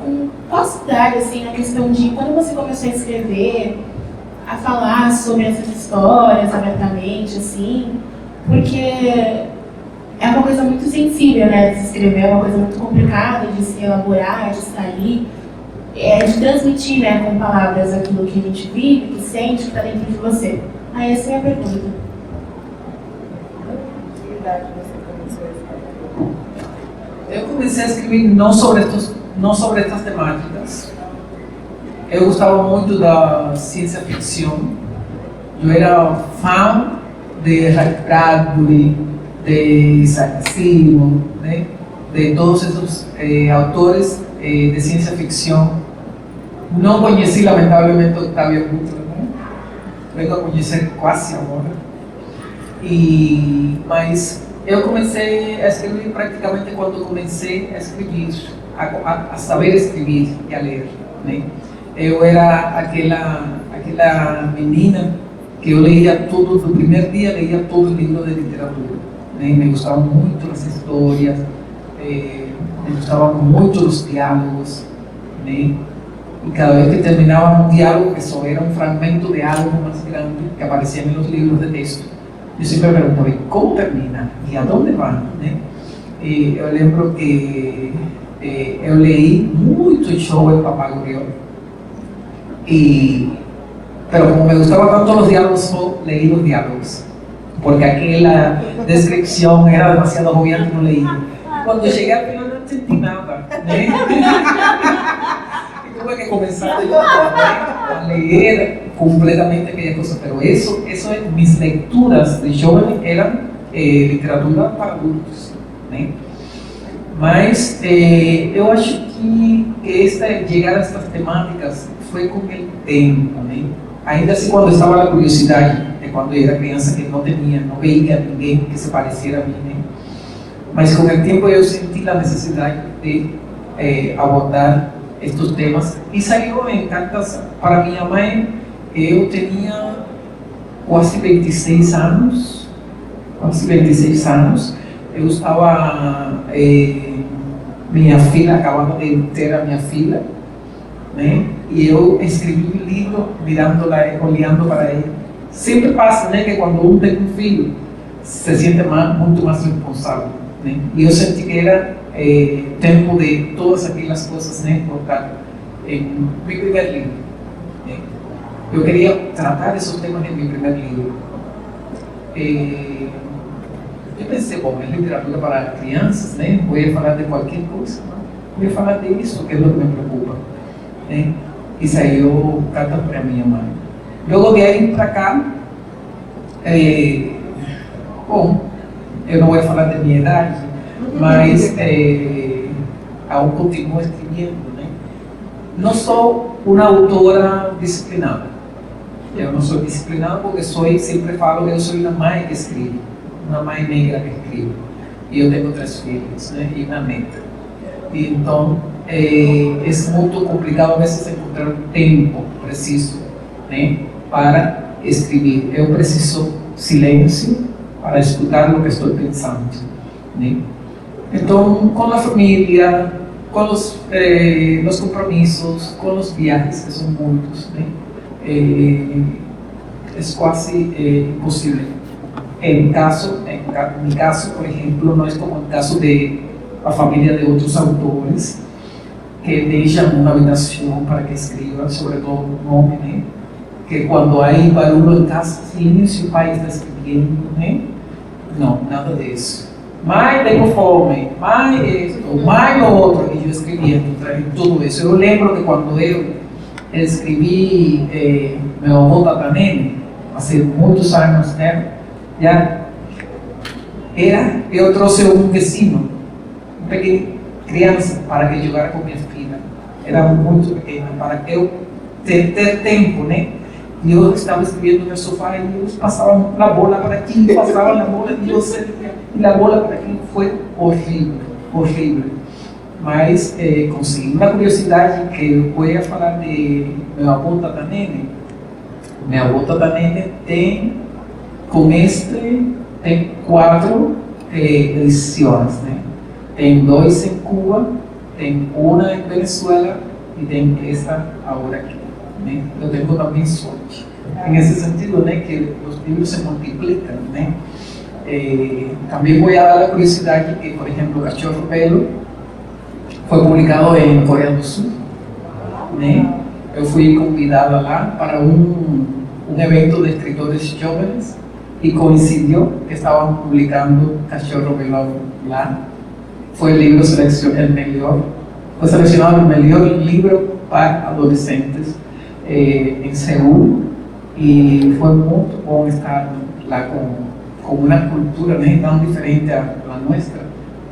[SPEAKER 3] qual cidade, assim, na questão de quando você começou a escrever, a falar sobre essas histórias abertamente, assim, porque é uma coisa muito sensível, né, de se escrever, é uma coisa muito complicada de se elaborar, de sair, de transmitir, né, com palavras aquilo que a gente vive, que sente, que está dentro de você. Aí essa é a minha pergunta.
[SPEAKER 1] Que idade você começou a escrever?
[SPEAKER 2] Eu comecei a escrever não sobre estas temáticas. Eu gostava muito da ciência ficção. Eu era fã de Ray Bradbury, de Isaac Asimov, né? De todos esses autores de ciência ficção. Não conheci, lamentavelmente, Octavia Butler, né? Vengo a conhecer quase agora. Mas eu comecei a escrever praticamente quando comecei a escrever, a saber escrever e a ler, né? Eu era aquela menina que eu leía todo, no primeiro dia leía todo o livro de literatura, né? Me gustavam muito as histórias, me gustavam muito os diálogos, né? E cada vez que terminava um diálogo, que só era um fragmento de algo mais grande que aparecia nos livros de texto, eu sempre perguntava, como termina? E aonde vai? Né? E eu lembro que eu li muito Jovem Papagorió, pero como me gustaban tanto los diálogos, solo leí los diálogos, porque aquella descripción era demasiado agobiante y no leía. Cuando llegué al final no entendí nada, ¿eh? Y tuve que comenzar de nuevo, a leer completamente aquella cosa, pero eso mis lecturas de joven eran literatura para adultos, né? Mas eu acho que chegar a estas temáticas foi com o tempo, né? Ainda assim, quando estava a curiosidade, quando eu era criança, que não veia ninguém que se parecesse a mim, né? Mas com o tempo eu senti a necessidade de abordar estes temas e saiu em cartas para minha mãe. Eu tinha quase 26 anos, eu estava, minha filha, acabava de ter a minha filha, né? E eu escrevi um livro mirando-la, olhando para ela. Sempre passa, né, que quando tem um filho, se sente muito mais responsável, né? E eu senti que era tempo de todas aquelas coisas, né, colocar em meu primeiro livro, né? Eu queria tratar esses temas em meu primeiro livro. Eu pensei, bom, é literatura para crianças, né? Vou falar de qualquer coisa, vou falar disso, que é o que me preocupa, né? E saiu carta para minha mãe. Logo de aí para cá, bom, eu não vou falar da minha idade, mas eu continuo escrevendo, né? Não sou uma autora disciplinada. Eu não sou disciplinada porque sempre falo que eu sou uma mãe que escreve, uma mãe negra que escreve. E eu tenho 3 filhos, né? E uma neta. E então, é muito complicado, às vezes, encontrar o tempo preciso, né, para escrever. Eu preciso silêncio para escutar o que estou pensando, né? Então, com a família, com os compromissos, com os viajes, que são muitos, né, é quase impossível. Em mi caso, por exemplo, não é como o caso de a família de outros autores que deixam uma habitação para que escreva, sobretudo um homem, né? Que quando há barulho em casa, silêncio, o pai está escrevendo, né? Não, nada disso. Mãe, tenho fome, mãe, isso, mãe, outro, e eu escrevendo, tudo isso. Eu lembro que quando eu escrevi meu avô Tatanene, há muitos anos, né? Eu trouxe um vecino, uma pequena criança, para que jogara com minha filha. Era muito pequena, para eu ter tempo, né? E eu estava escrevendo no meu sofá e eles passavam a bola para aqui, passavam a bola e eu servia. E a bola para aqui foi horrível, horrível. Mas consegui. Uma curiosidade que eu vou falar de meu avô Tatanene. Meu avô Tatanene tem 4 edições, né? Tem 2 em Cuba, tem uma em Venezuela e tem esta agora aqui, né? Eu tenho também sorte. Nesse sentido, né, que os livros se multiplicam, né? Também vou dar a curiosidade que, por exemplo, Cachorro Pelo foi publicado em Coreia do Sul, né? Eu fui convidada lá para um evento de escritores jovens e coincidiu que estavam publicando Cachorro Pelo lá. Foi o livro selecionado, foi selecionado o melhor livro para adolescentes em Seul, e foi muito bom estar lá com uma cultura, né, tão diferente da nossa,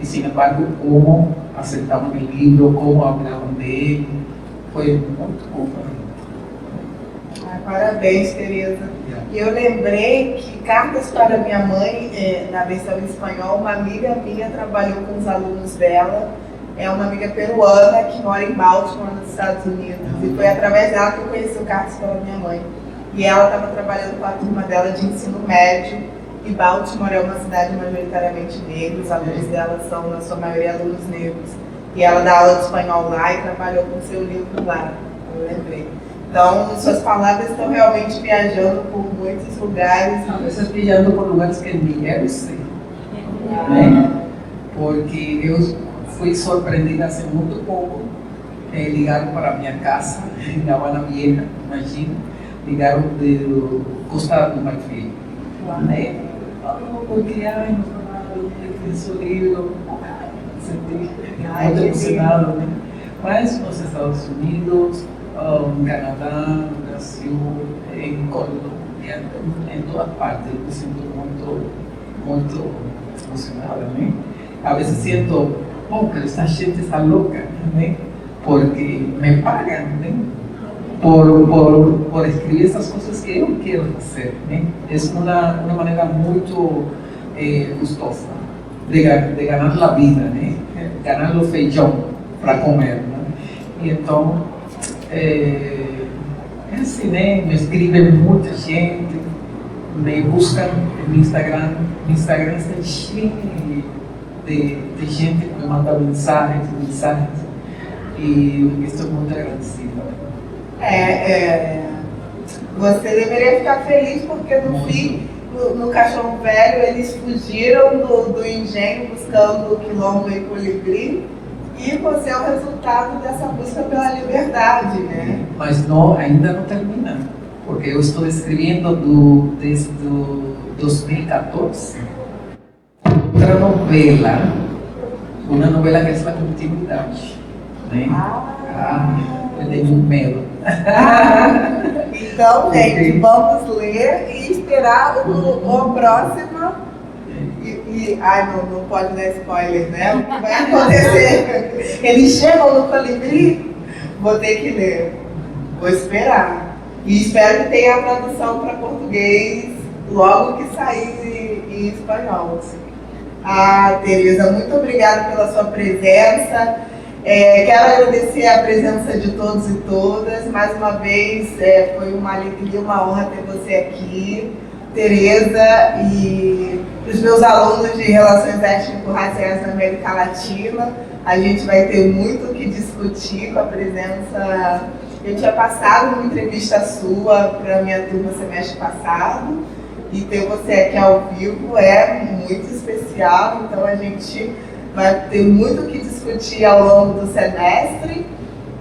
[SPEAKER 2] e sin embargo como aceitavam o livro, como falavam dele, foi muito bom para mim.
[SPEAKER 1] Parabéns, Tereza. E eu lembrei que Cartas para Minha Mãe, na versão em espanhol, uma amiga minha trabalhou com os alunos dela, é uma amiga peruana que mora em Baltimore, nos Estados Unidos, e foi através dela que eu conheci o Cartas para Minha Mãe. e ela estava trabalhando com a turma dela de ensino médio, e Baltimore é uma cidade majoritariamente negra, os alunos dela são, na sua maioria, alunos negros. E ela dá aula de espanhol lá e trabalhou com seu livro lá, eu lembrei. Então, suas palavras estão realmente viajando por muitos lugares.
[SPEAKER 2] A vezes viajando por lugares que nem eu sei, né? Porque eu fui surpreendida há muito pouco. Ligaram para a minha casa, em Havana Vieja, imagina. Ligaram do Costa do Marfim. Né? Porque, ai, eu tenho esse livro. Muito emocionado, né? Mas nos Estados Unidos, no Canadá, no Brasil, em Colômbia, em toda parte, eu me sinto muito emocionada, né? A vezes sinto, que essa gente está louca, né? Porque me pagam, né? Por escrever essas coisas que eu quero fazer, né? É uma maneira muito custosa de ganhar a vida, né? Ganhar o feijão para comer, né? E então, é assim, né? Me escreve muita gente, me buscam no Instagram. O Instagram está cheio de gente que me manda mensagens, e estou muito agradecida.
[SPEAKER 1] Você deveria ficar feliz porque no fim, no Cachorro Velho, eles fugiram do engenho buscando o quilombo e colibri, e você é o resultado dessa busca pela liberdade, né?
[SPEAKER 2] Mas ainda não termina, porque eu estou escrevendo desde 2014 outra novela, uma novela que é a continuidade, né? Eu tenho medo.
[SPEAKER 1] Então, gente, vamos ler e esperar o próximo. Não pode dar spoiler, né? O que vai acontecer? Eles chegam no colibri? Vou ter que ler. Vou esperar. E espero que tenha a tradução para português logo que sair em espanhol. Tereza, muito obrigada pela sua presença. Quero agradecer a presença de todos e todas. Mais uma vez, foi uma alegria, uma honra ter você aqui, Tereza, e os meus alunos de Relações Étnico-Raciais na América Latina. A gente vai ter muito o que discutir com a presença. Eu tinha passado uma entrevista sua para a minha turma semestre passado, e ter você aqui ao vivo é muito especial, então a gente vai ter muito o que discutir ao longo do semestre,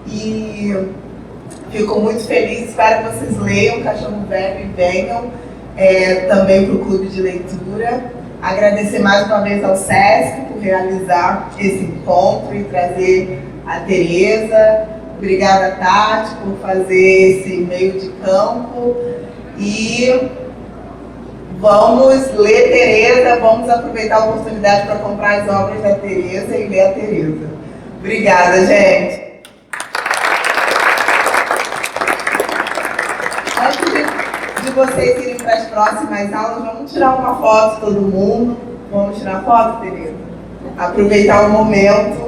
[SPEAKER 1] e fico muito feliz, espero que vocês leiam Cachorro Velho e venham também para o Clube de Leitura. Agradecer mais uma vez ao SESC por realizar esse encontro e trazer a Tereza. Obrigada, Tati, por fazer esse meio de campo. E vamos ler Tereza, vamos aproveitar a oportunidade para comprar as obras da Tereza e ler a Tereza. Obrigada, gente. Antes de vocês irem para as próximas aulas, vamos tirar uma foto todo mundo. Vamos tirar foto, Tereza? Aproveitar o momento.